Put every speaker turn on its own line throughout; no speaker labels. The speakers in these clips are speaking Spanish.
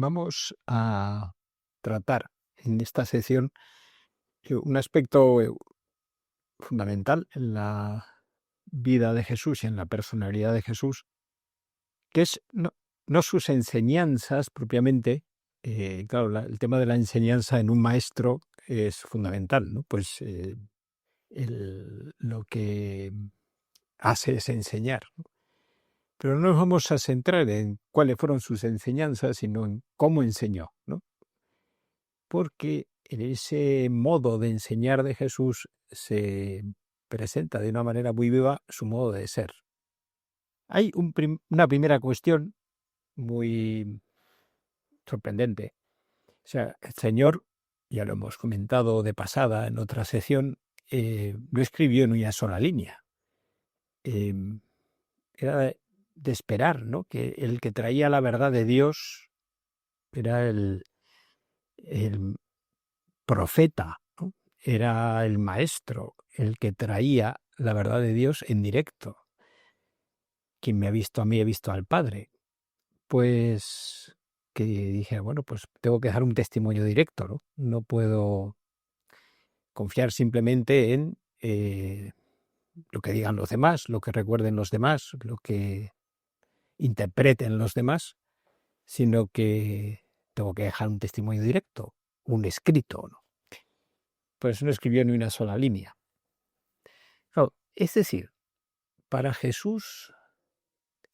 Vamos a tratar en esta sección un aspecto fundamental en la vida de Jesús y en la personalidad de Jesús, que es no sus enseñanzas propiamente. Claro, el tema de la enseñanza en un maestro es fundamental, ¿no? Pues lo que hace es enseñar, ¿no? Pero no nos vamos a centrar en cuáles fueron sus enseñanzas, sino en cómo enseñó, ¿no? Porque en ese modo de enseñar de Jesús se presenta de una manera muy viva su modo de ser. Hay una primera cuestión muy sorprendente. O sea, el Señor, ya lo hemos comentado de pasada en otra sección, no escribió en una sola línea. Era de esperar, ¿no? Que el que traía la verdad de Dios era el profeta, ¿no? Era el maestro, el que traía la verdad de Dios en directo. Quien me ha visto a mí, ha visto al Padre. Pues que dije, bueno, pues tengo que dar un testimonio directo, ¿no? No puedo confiar simplemente en lo que digan los demás, lo que recuerden los demás, lo que interpreten los demás, sino que tengo que dejar un testimonio directo, un escrito, ¿no? Pues no escribió ni una sola línea. Claro, es decir, para Jesús,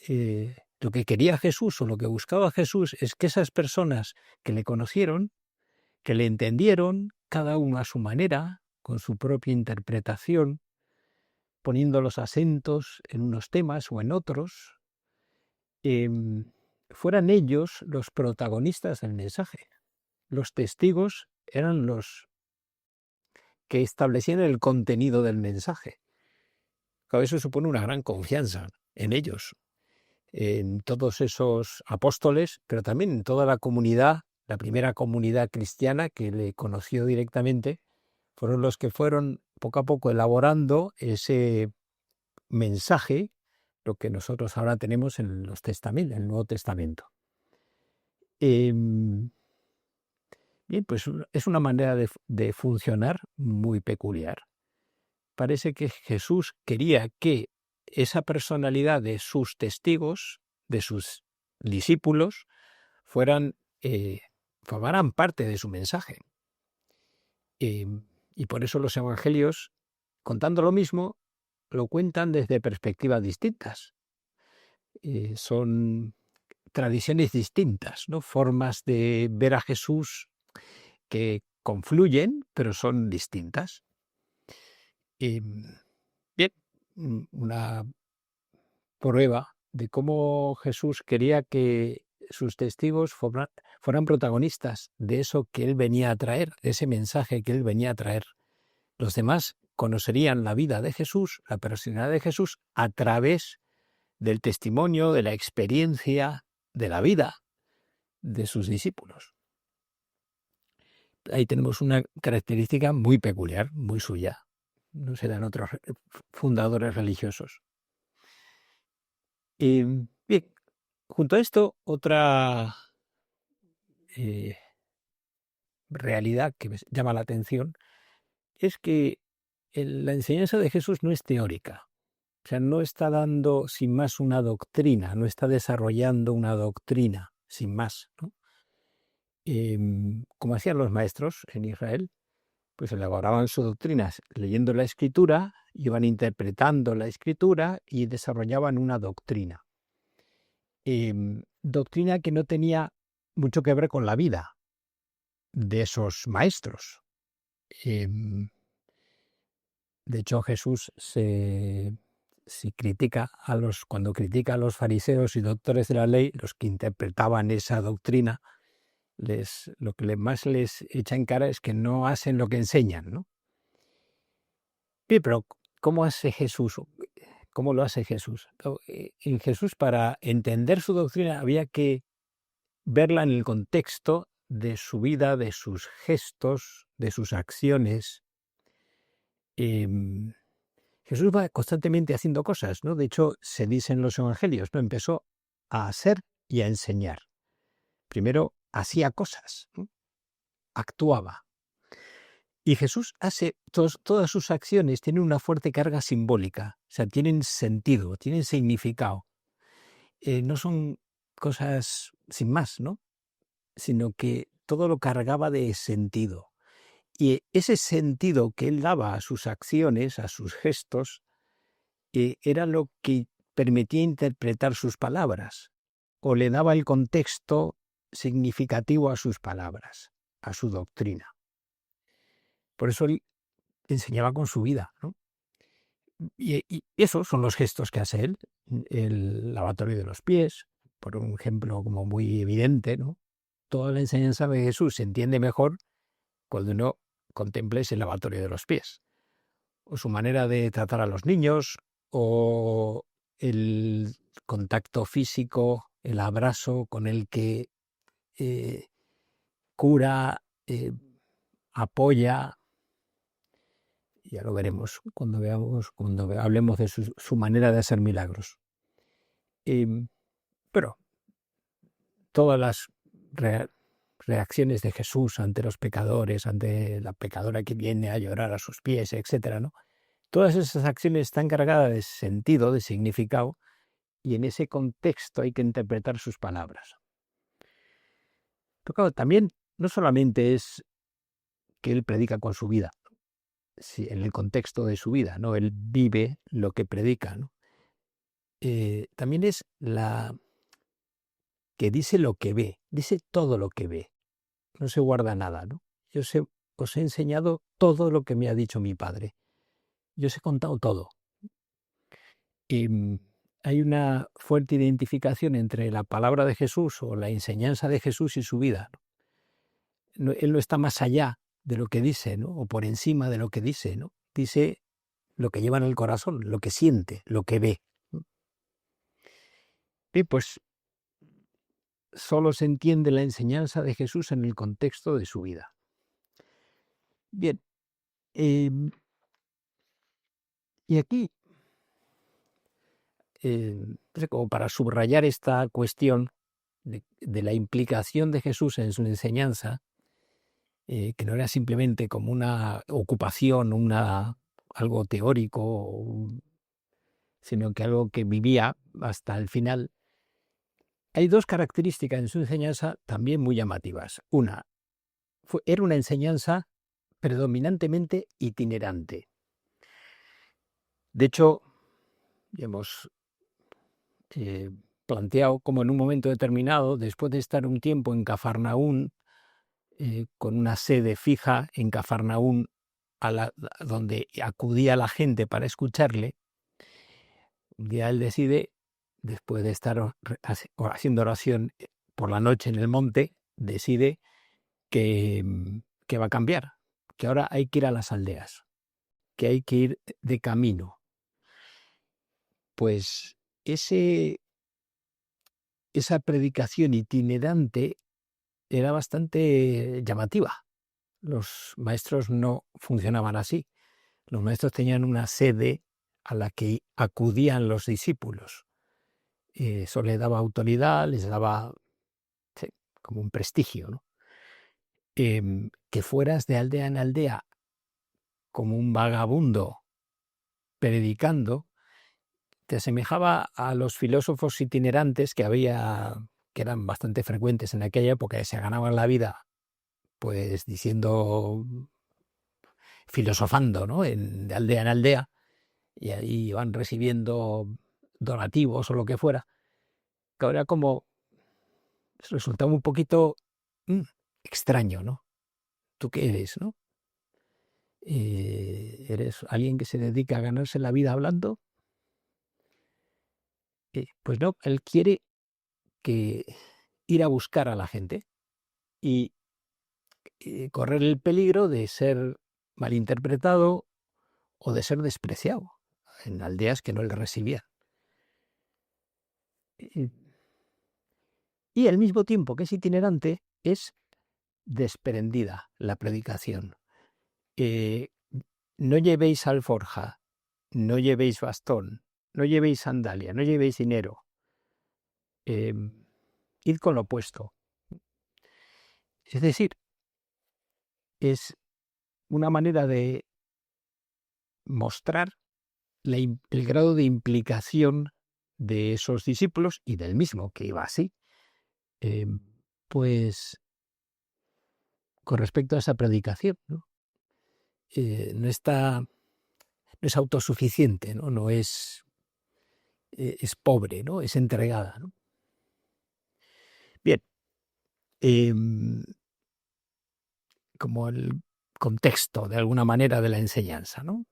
lo que quería Jesús o lo que buscaba Jesús es que esas personas que le conocieron, que le entendieron, cada uno a su manera, con su propia interpretación, poniendo los acentos en unos temas o en otros, fueran ellos los protagonistas del mensaje. Los testigos eran los que establecían el contenido del mensaje. Claro, eso supone una gran confianza en ellos, en todos esos apóstoles, pero también en toda la comunidad, la primera comunidad cristiana que le conoció directamente, fueron los que fueron poco a poco elaborando ese mensaje, lo que nosotros ahora tenemos en los testamentos, en el Nuevo Testamento. Bien, pues es una manera de funcionar muy peculiar. Parece que Jesús quería que esa personalidad de sus testigos, de sus discípulos, formaran parte de su mensaje. Y por eso los evangelios, contando lo mismo, lo cuentan desde perspectivas distintas. Son tradiciones distintas, ¿no? Formas de ver a Jesús que confluyen, pero son distintas. Bien, una prueba de cómo Jesús quería que sus testigos fueran protagonistas de eso que él venía a traer, de ese mensaje que él venía a traer. Los demás conocerían la vida de Jesús, la personalidad de Jesús, a través del testimonio, de la experiencia, de la vida de sus discípulos. Ahí tenemos una característica muy peculiar, muy suya. No se dan otros fundadores religiosos. Bien, junto a esto, otra realidad que me llama la atención es que la enseñanza de Jesús no es teórica. O sea, no está dando sin más una doctrina, no está desarrollando una doctrina sin más, ¿no? Como hacían los maestros en Israel, pues elaboraban sus doctrinas leyendo la Escritura, iban interpretando la Escritura y desarrollaban una doctrina. Doctrina que no tenía mucho que ver con la vida de esos maestros. De hecho, Jesús cuando critica a los fariseos y doctores de la ley, los que interpretaban esa doctrina, lo que más les echa en cara es que no hacen lo que enseñan, ¿no? Bien, pero ¿cómo hace Jesús? ¿Cómo lo hace Jesús? En Jesús, para entender su doctrina, había que verla en el contexto de su vida, de sus gestos, de sus acciones. Jesús va constantemente haciendo cosas, ¿no? De hecho, se dice en los evangelios, ¿no? Empezó a hacer y a enseñar. Primero hacía cosas, ¿no? Actuaba. Y Jesús hace, todas sus acciones tienen una fuerte carga simbólica, o sea, tienen sentido, tienen significado. No son cosas sin más, ¿no? Sino que todo lo cargaba de sentido. Y ese sentido que él daba a sus acciones, a sus gestos, era lo que permitía interpretar sus palabras, o le daba el contexto significativo a sus palabras, a su doctrina. Por eso él enseñaba con su vida, ¿no? Y esos son los gestos que hace él, el lavatorio de los pies, por un ejemplo como muy evidente, ¿no? Toda la enseñanza de Jesús se entiende mejor cuando uno contempla ese lavatorio de los pies, o su manera de tratar a los niños, o el contacto físico, el abrazo con el que cura, apoya. Ya lo veremos cuando hablemos de su manera de hacer milagros. Pero todas las reacciones de Jesús ante los pecadores, ante la pecadora que viene a llorar a sus pies, etcétera, ¿no? Todas esas acciones están cargadas de sentido, de significado, y en ese contexto hay que interpretar sus palabras. Pero claro, también no solamente es que él predica con su vida, en el contexto de su vida, ¿no? Él vive lo que predica, ¿no? También es que dice lo que ve, dice todo lo que ve, no se guarda nada, ¿no? Os he enseñado todo lo que me ha dicho mi padre, yo os he contado todo. Y hay una fuerte identificación entre la palabra de Jesús o la enseñanza de Jesús y su vida, ¿no? Él no está más allá de lo que dice, ¿no? O por encima de lo que dice, ¿no? Dice lo que lleva en el corazón, lo que siente, lo que ve, ¿no? Y pues solo se entiende la enseñanza de Jesús en el contexto de su vida. Bien, y aquí, como para subrayar esta cuestión de la implicación de Jesús en su enseñanza, que no era simplemente como una ocupación, algo teórico, sino que algo que vivía hasta el final. Hay dos características en su enseñanza también muy llamativas. Una, era una enseñanza predominantemente itinerante. De hecho, hemos planteado como en un momento determinado, después de estar un tiempo en Cafarnaún, con una sede fija en Cafarnaún, donde acudía la gente para escucharle, un día él decide, después de estar haciendo oración por la noche en el monte, decide que va a cambiar, que ahora hay que ir a las aldeas, que hay que ir de camino. Pues esa predicación itinerante era bastante llamativa. Los maestros no funcionaban así. Los maestros tenían una sede a la que acudían los discípulos. Eso les daba autoridad, les daba como un prestigio, ¿no? Que fueras de aldea en aldea como un vagabundo predicando, te asemejaba a los filósofos itinerantes que eran bastante frecuentes en aquella época, que se ganaban la vida pues diciendo, filosofando, ¿no? De aldea en aldea, y ahí iban recibiendo donativos o lo que fuera, que ahora como resultaba un poquito extraño, ¿no? ¿Tú qué eres, no? ¿Eres alguien que se dedica a ganarse la vida hablando? Pues no, él quiere ir a buscar a la gente y correr el peligro de ser malinterpretado o de ser despreciado en aldeas que no le recibían. Y al mismo tiempo que es itinerante, es desprendida la predicación. No llevéis alforja, no llevéis bastón, no llevéis sandalia, no llevéis dinero. Id con lo puesto. Es decir, es una manera de mostrar el grado de implicación de esos discípulos y del mismo que iba así, pues con respecto a esa predicación, ¿no? No es autosuficiente, ¿no? No es, es pobre, ¿no? Es entregada, ¿no? Bien, como el contexto de alguna manera de la enseñanza, ¿no?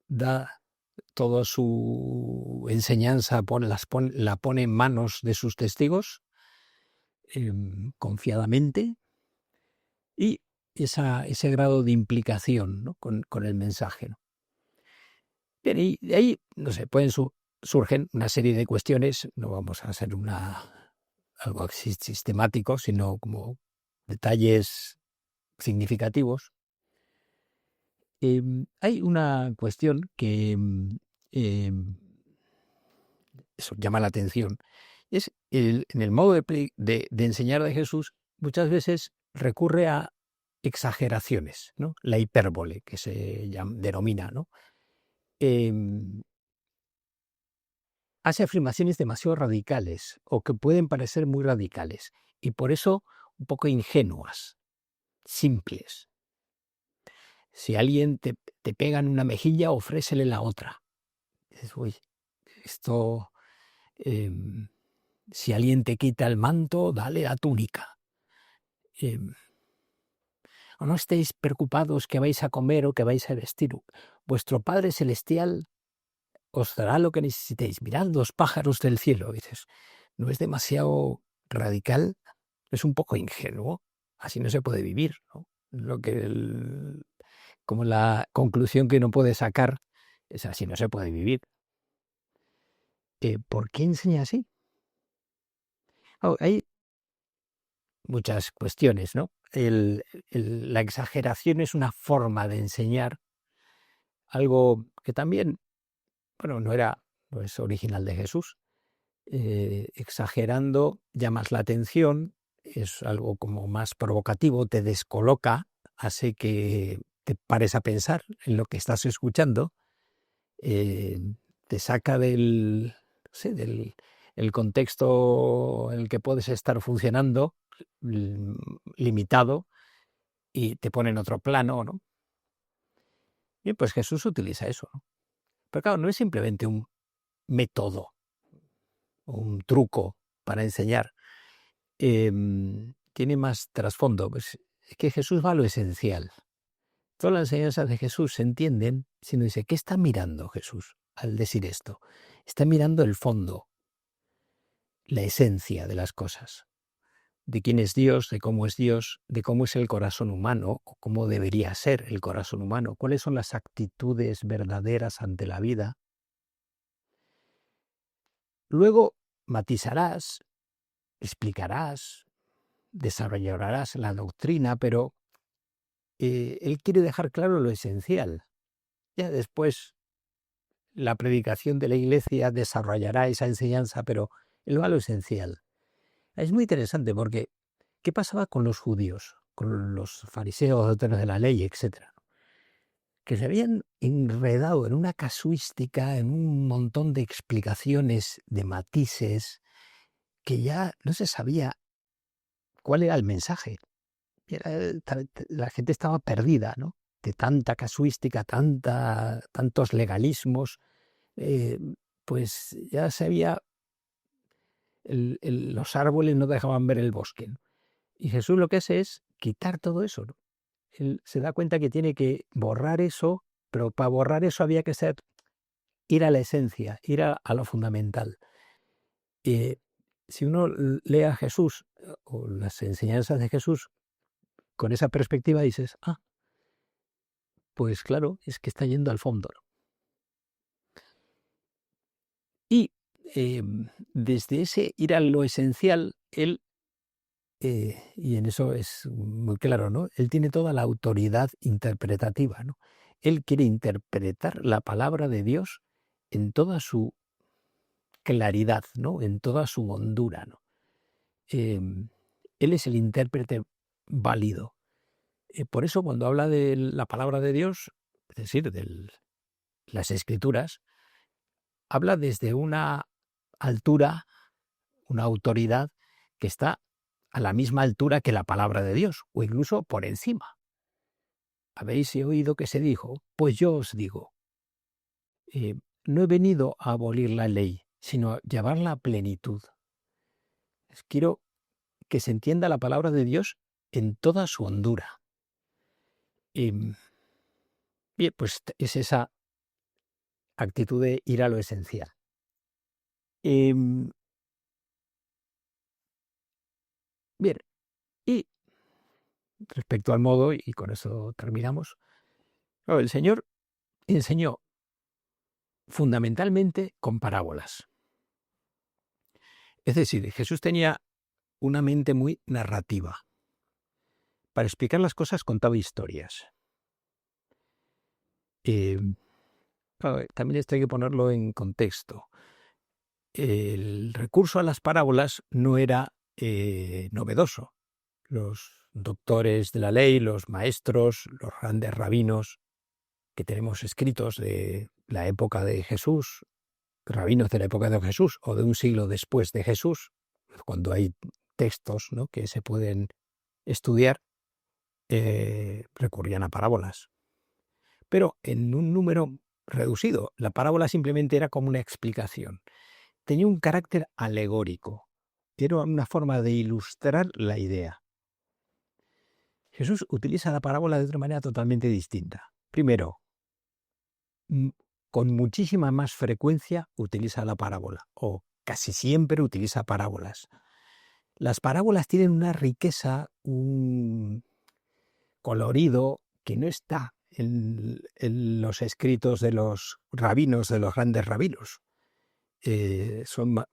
Da toda su enseñanza, la pone en manos de sus testigos, confiadamente, y ese grado de implicación, ¿no? con el mensaje, ¿no? Bien, y de ahí, no sé, surgen una serie de cuestiones, no vamos a hacer algo así sistemático, sino como detalles significativos. Hay una cuestión que eso llama la atención. Es en el modo de enseñar de Jesús, muchas veces recurre a exageraciones, ¿no? La hipérbole, que se denomina, ¿no? Hace afirmaciones demasiado radicales o que pueden parecer muy radicales y por eso un poco ingenuas, simples. Si alguien te pega en una mejilla, ofrécele la otra. Dices, uy, esto, em, si alguien te quita el manto, dale la túnica. O no estéis preocupados que vais a comer o que vais a vestir. Vuestro Padre Celestial os dará lo que necesitéis. Mirad los pájaros del cielo. Dices, ¿no es demasiado radical? Es un poco ingenuo. Así no se puede vivir, ¿no? Como la conclusión que uno puede sacar es así no se puede vivir. ¿Por qué enseña así? Hay muchas cuestiones, ¿no? La exageración es una forma de enseñar algo que también, bueno, no es original de Jesús. Exagerando llamas la atención, es algo como más provocativo, te descoloca, hace que te pares a pensar en lo que estás escuchando, eh, te saca no sé, del el contexto en el que puedes estar funcionando, limitado, y te pone en otro plano, ¿no? Bien, pues Jesús utiliza eso, ¿no? Pero claro, no es simplemente un método o un truco para enseñar. Tiene más trasfondo. Pues es que Jesús va a lo esencial. Todas las enseñanzas de Jesús se entienden si uno dice, ¿qué está mirando Jesús al decir esto? Está mirando el fondo, la esencia de las cosas, de quién es Dios, de cómo es el corazón humano, o cómo debería ser el corazón humano, cuáles son las actitudes verdaderas ante la vida. Luego matizarás, explicarás, desarrollarás la doctrina, pero él quiere dejar claro lo esencial. Ya después la predicación de la Iglesia desarrollará esa enseñanza, pero él va a lo esencial. Es muy interesante porque ¿qué pasaba con los judíos, con los fariseos, doctores de la ley, etcétera? Que se habían enredado en una casuística, en un montón de explicaciones, de matices, que ya no se sabía cuál era el mensaje. La gente estaba perdida, ¿no? De tanta casuística, tantos legalismos, eh, pues ya se había, los árboles no dejaban ver el bosque, ¿no? Y Jesús lo que hace es quitar todo eso, ¿no? Él se da cuenta que tiene que borrar eso, pero para borrar eso había que ir a la esencia, ir a lo fundamental. Si uno lee a Jesús o las enseñanzas de Jesús con esa perspectiva, dices, pues claro, es que está yendo al fondo, ¿no? Y desde ese ir a lo esencial, él, y en eso es muy claro, ¿no? Él tiene toda la autoridad interpretativa, ¿no? Él quiere interpretar la palabra de Dios en toda su claridad, ¿no? En toda su hondura, ¿no? Él es el intérprete válido. Por eso cuando habla de la palabra de Dios, es decir, de las Escrituras, habla desde una altura, una autoridad que está a la misma altura que la palabra de Dios, o incluso por encima. ¿Habéis oído que se dijo? Pues yo os digo, no he venido a abolir la ley, sino a llevarla a plenitud. Quiero que se entienda la palabra de Dios en toda su hondura. Bien, pues es esa actitud de ir a lo esencial. Bien, y respecto al modo, y con eso terminamos, el Señor enseñó fundamentalmente con parábolas. Es decir, Jesús tenía una mente muy narrativa. Para explicar las cosas contaba historias. También esto hay que ponerlo en contexto. El recurso a las parábolas no era novedoso. Los doctores de la ley, los maestros, los grandes rabinos que tenemos escritos de la época de Jesús, rabinos de la época de Jesús o de un siglo después de Jesús, cuando hay textos, ¿no?, que se pueden estudiar, recurrían a parábolas. Pero en un número reducido, la parábola simplemente era como una explicación. Tenía un carácter alegórico. Era una forma de ilustrar la idea. Jesús utiliza la parábola de otra manera totalmente distinta. Primero, con muchísima más frecuencia utiliza la parábola, o casi siempre utiliza parábolas. Las parábolas tienen una riqueza, un colorido que no está en los escritos de los rabinos, de los grandes rabinos. Son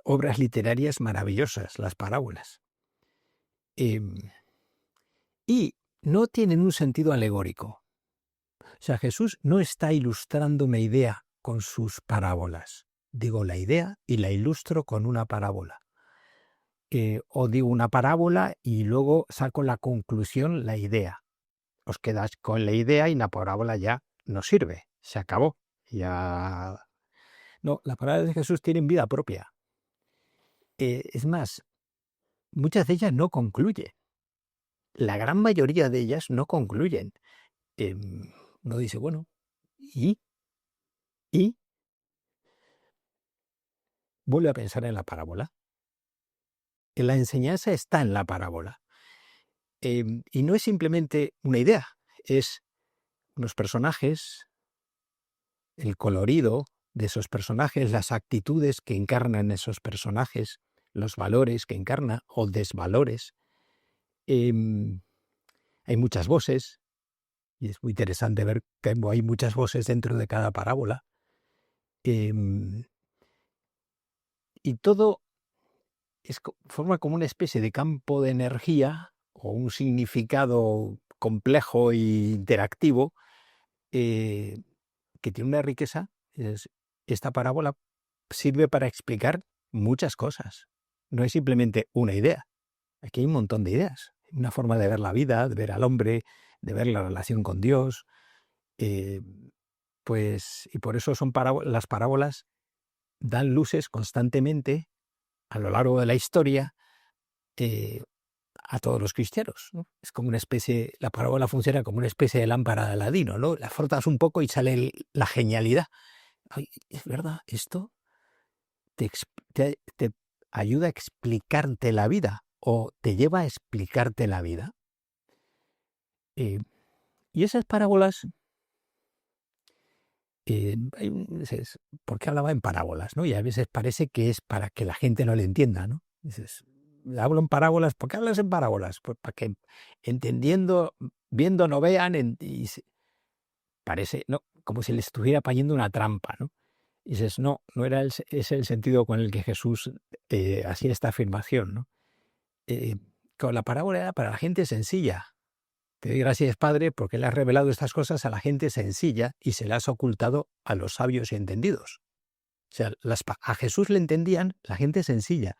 obras literarias maravillosas, las parábolas. Y no tienen un sentido alegórico. O sea, Jesús no está ilustrando una idea con sus parábolas. Digo la idea y la ilustro con una parábola. O digo una parábola y luego saco la conclusión, la idea. Os quedáis con la idea y la parábola ya no sirve. Se acabó. Ya. No, las palabras de Jesús tienen vida propia. Es más, muchas de ellas no concluyen. La gran mayoría de ellas no concluyen. Uno dice, bueno, ¿y? Vuelve a pensar en la parábola. La enseñanza está en la parábola. Y no es simplemente una idea, es unos personajes, el colorido de esos personajes, las actitudes que encarnan esos personajes, los valores que encarnan o desvalores. Hay muchas voces, y es muy interesante ver que hay muchas voces dentro de cada parábola. Y todo forma como una especie de campo de energía o un significado complejo e interactivo que tiene una riqueza. Esta parábola sirve para explicar muchas cosas. No es simplemente una idea. Aquí hay un montón de ideas. Una forma de ver la vida, de ver al hombre, de ver la relación con Dios. Y por eso las parábolas dan luces constantemente a lo largo de la historia a todos los cristianos, ¿no? Es como una especie, la parábola funciona como una especie de lámpara de Aladino, ¿no? La frotas un poco y sale la genialidad. Ay, es verdad, esto te ayuda a explicarte la vida o te lleva a explicarte la vida. Y esas parábolas, ¿por qué hablaba en parábolas, no? Y a veces parece que es para que la gente no le entienda, ¿no? Dices, hablo en parábolas. ¿Por qué hablas en parábolas? Pues para que entendiendo, viendo no vean, parece, ¿no?, como si le estuviera poniendo una trampa, ¿no? Y dices, no era ese el sentido con el que Jesús hacía esta afirmación, ¿no? Con la parábola era para la gente sencilla. Te doy gracias, Padre, porque le has revelado estas cosas a la gente sencilla y se las has ocultado a los sabios y entendidos. O sea, a Jesús le entendían la gente sencilla,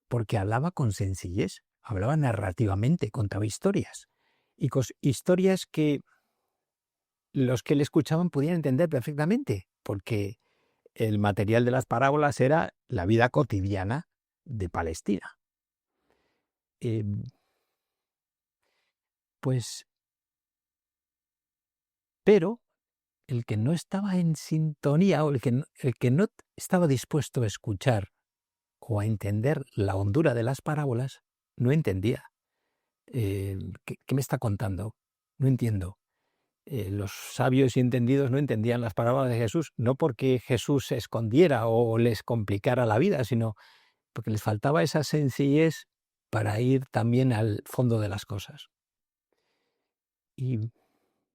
porque hablaba con sencillez, hablaba narrativamente, contaba historias. Y historias que los que le escuchaban podían entender perfectamente, porque el material de las parábolas era la vida cotidiana de Palestina. Eh, pues, pero el que no estaba en sintonía o el que no estaba dispuesto a escuchar o a entender la hondura de las parábolas, no entendía. ¿Qué me está contando? No entiendo. Los sabios y entendidos no entendían las parábolas de Jesús, no porque Jesús se escondiera o les complicara la vida, sino porque les faltaba esa sencillez para ir también al fondo de las cosas. Y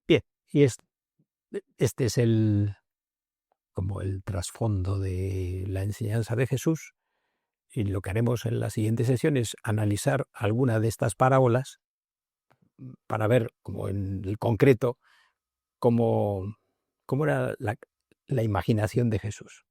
bien, y este es como el trasfondo de la enseñanza de Jesús. Y lo que haremos en la siguiente sesión es analizar alguna de estas parábolas para ver, como en el concreto, cómo era la imaginación de Jesús.